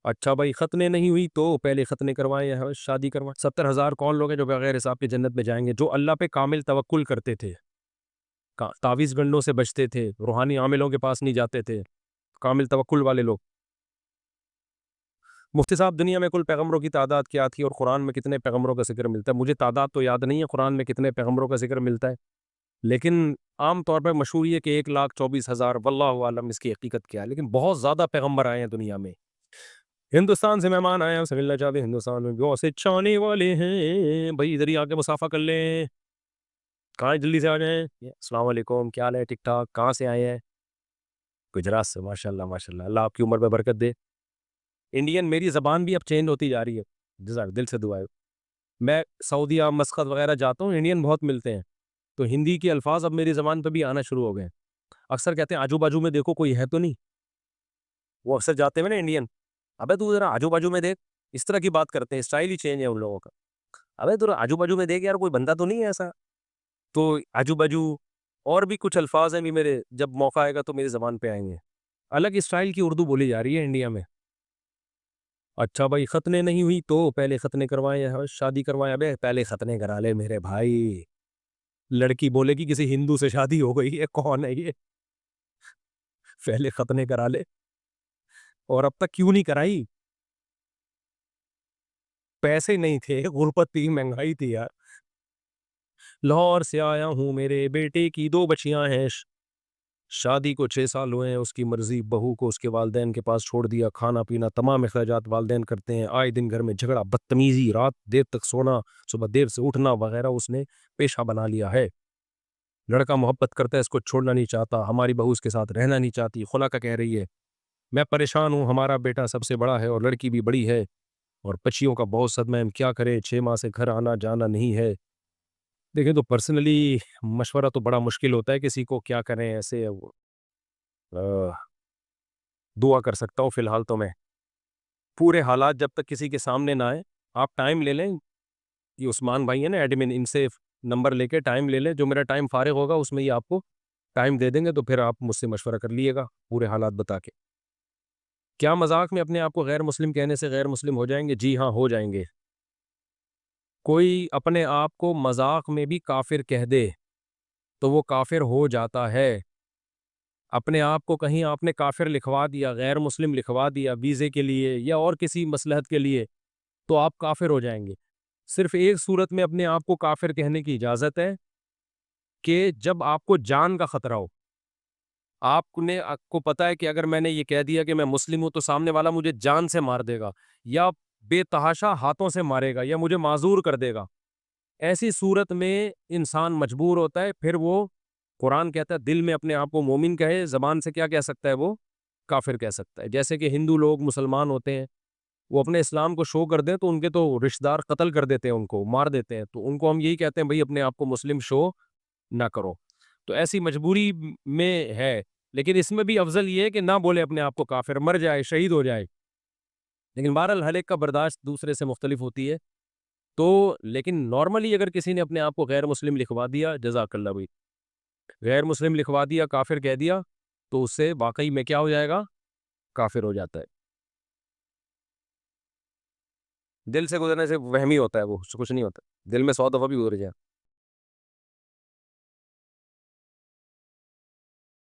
اچھا بھائی، ختنے نہیں ہوئی تو پہلے ختنے کروائیں یا شادی کروائیں؟ 70,000 کون لوگ ہیں جو بغیر حساب کے جنت میں جائیں گے؟ جو اللہ پہ کامل توکل کرتے تھے، تعویذ گنڈوں سے بچتے تھے، روحانی عاملوں کے پاس نہیں جاتے تھے، کامل توکل والے لوگ۔ مفتی صاحب، دنیا میں کل پیغمبروں کی تعداد کیا تھی اور قرآن میں کتنے پیغمبروں کا ذکر ملتا ہے؟ مجھے تعداد تو یاد نہیں ہے قرآن میں کتنے پیغمبروں کا ذکر ملتا ہے، لیکن عام طور پر مشہور یہ کہ 1,24,000، واللہ عالم اس کی حقیقت کیا ہے، لیکن بہت زیادہ پیغمبر آئے ہیں دنیا میں۔ ہندوستان سے مہمان آئے ہیں، سب ملنا چاہتے ہیں، ہندوستان میں بہت سے چاہنے والے ہیں، بھائی ادھر ہی آ کے مسافہ کر لیں، کہاں جلدی سے آ جائیں۔ السلام علیکم، کیا حال ہے؟ ٹھیک ٹھاک، کہاں سے آئے ہیں؟ گجرات سے، ماشاء اللہ ماشاء اللہ، اللہ آپ کی عمر میں برکت دے۔ انڈین میری زبان بھی اب چینج ہوتی جا رہی ہے، جزاک دل سے دعا ہے۔ میں سعودیہ، مسقط وغیرہ جاتا ہوں، انڈین بہت ملتے ہیں، تو ہندی کے الفاظ اب میری زبان پہ بھی آنا شروع ہو گئے ہیں۔ اکثر کہتے ہیں آجو باجو میں دیکھو کوئی ہے تو نہیں، وہ اکثر جاتے ہیں نا انڈین، ابے تو ذرا آجو باجو میں دیکھ، اس طرح کی بات کرتے ہیں، اسٹائل ہی چینج ہے ان لوگوں کا۔ ابے تو آجو باجو میں دیکھ یار، کوئی بندہ تو نہیں ہے ایسا، تو آجو باجو اور بھی کچھ الفاظ ہیں بھی میرے، جب موقع آئے گا تو میری زبان پہ آئیں گے۔ الگ اسٹائل کی اردو بولی جا رہی ہے انڈیا میں۔ اچھا بھائی، ختنے نہیں ہوئی تو پہلے ختنے کروائیں یا شادی کروائیں؟ ابے پہلے ختنے کرا لے میرے بھائی۔ لڑکی بولے کہ کسی ہندو سے شادی ہو گئی ہے، کون ہے یہ؟ پہلے ختنے کرا لے، اور اب تک کیوں نہیں کرائی؟ پیسے نہیں تھے، غربت تھی، مہنگائی تھی یار۔ لاہور سے آیا ہوں، میرے بیٹے کی 2 بچیاں ہیں، شادی کو 6 سال ہوئے ہیں، اس کی مرضی، بہو کو اس کے والدین کے پاس چھوڑ دیا، کھانا پینا تمام اخراجات والدین کرتے ہیں، آئے دن گھر میں جھگڑا، بدتمیزی، رات دیر تک سونا، صبح دیر سے اٹھنا وغیرہ اس نے پیشہ بنا لیا ہے۔ لڑکا محبت کرتا ہے، اس کو چھوڑنا نہیں چاہتا، ہماری بہو اس کے ساتھ رہنا نہیں چاہتی، خلا کا کہہ رہی ہے۔ میں پریشان ہوں، ہمارا بیٹا سب سے بڑا ہے اور لڑکی بھی بڑی ہے، اور بچیوں کا بہت صدمہ ہے، ہم کیا کریں؟ 6 ماہ سے گھر آنا جانا نہیں ہے۔ دیکھیں تو پرسنلی مشورہ تو بڑا مشکل ہوتا ہے، کسی کو کیا کریں ایسے، دعا کر سکتا ہوں فی الحال تو میں۔ پورے حالات جب تک کسی کے سامنے نہ آئے، آپ ٹائم لے لیں، یہ عثمان بھائی ہیں نا ایڈمن، ان سے نمبر لے کے ٹائم لے لیں، جو میرا ٹائم فارغ ہوگا اس میں یہ آپ کو ٹائم دے دیں گے، تو پھر آپ مجھ سے مشورہ کر لیے گا پورے حالات بتا کے۔ کیا مذاق میں اپنے آپ کو غیر مسلم کہنے سے غیر مسلم ہو جائیں گے؟ جی ہاں، ہو جائیں گے۔ کوئی اپنے آپ کو مذاق میں بھی کافر کہہ دے تو وہ کافر ہو جاتا ہے۔ اپنے آپ کو کہیں آپ نے کافر لکھوا دیا، غیر مسلم لکھوا دیا ویزے کے لیے یا اور کسی مصلحت کے لیے، تو آپ کافر ہو جائیں گے۔ صرف ایک صورت میں اپنے آپ کو کافر کہنے کی اجازت ہے کہ جب آپ کو جان کا خطرہ ہو، آپ کو پتا ہے کہ اگر میں نے یہ کہہ دیا کہ میں مسلم ہوں تو سامنے والا مجھے جان سے مار دے گا، یا بے تحاشا ہاتھوں سے مارے گا، یا مجھے معذور کر دے گا۔ ایسی صورت میں انسان مجبور ہوتا ہے، پھر وہ قرآن کہتا ہے دل میں اپنے آپ کو مومن کہے، زبان سے کیا کہہ سکتا ہے؟ وہ کافر کہہ سکتا ہے۔ جیسے کہ ہندو لوگ مسلمان ہوتے ہیں، وہ اپنے اسلام کو شو کر دیں تو ان کے تو رشتہ دار قتل کر دیتے ہیں، ان کو مار دیتے ہیں، تو ان کو ہم یہی کہتے ہیں بھائی اپنے آپ کو مسلم شو نہ کرو۔ تو ایسی مجبوری میں ہے، لیکن اس میں بھی افضل یہ ہے کہ نہ بولے اپنے آپ کو کافر، مر جائے، شہید ہو جائے۔ لیکن بہرحال ہر ایک کا برداشت دوسرے سے مختلف ہوتی ہے، تو لیکن نارملی اگر کسی نے اپنے آپ کو غیر مسلم لکھوا دیا، جزاک اللہ بھائی، غیر مسلم لکھوا دیا، کافر کہہ دیا، تو اس سے واقعی میں کیا ہو جائے گا؟ کافر ہو جاتا ہے۔ دل سے گزرنے سے وہمی ہوتا ہے، وہ کچھ نہیں ہوتا، دل میں 100 دفعہ بھی گزر جائے۔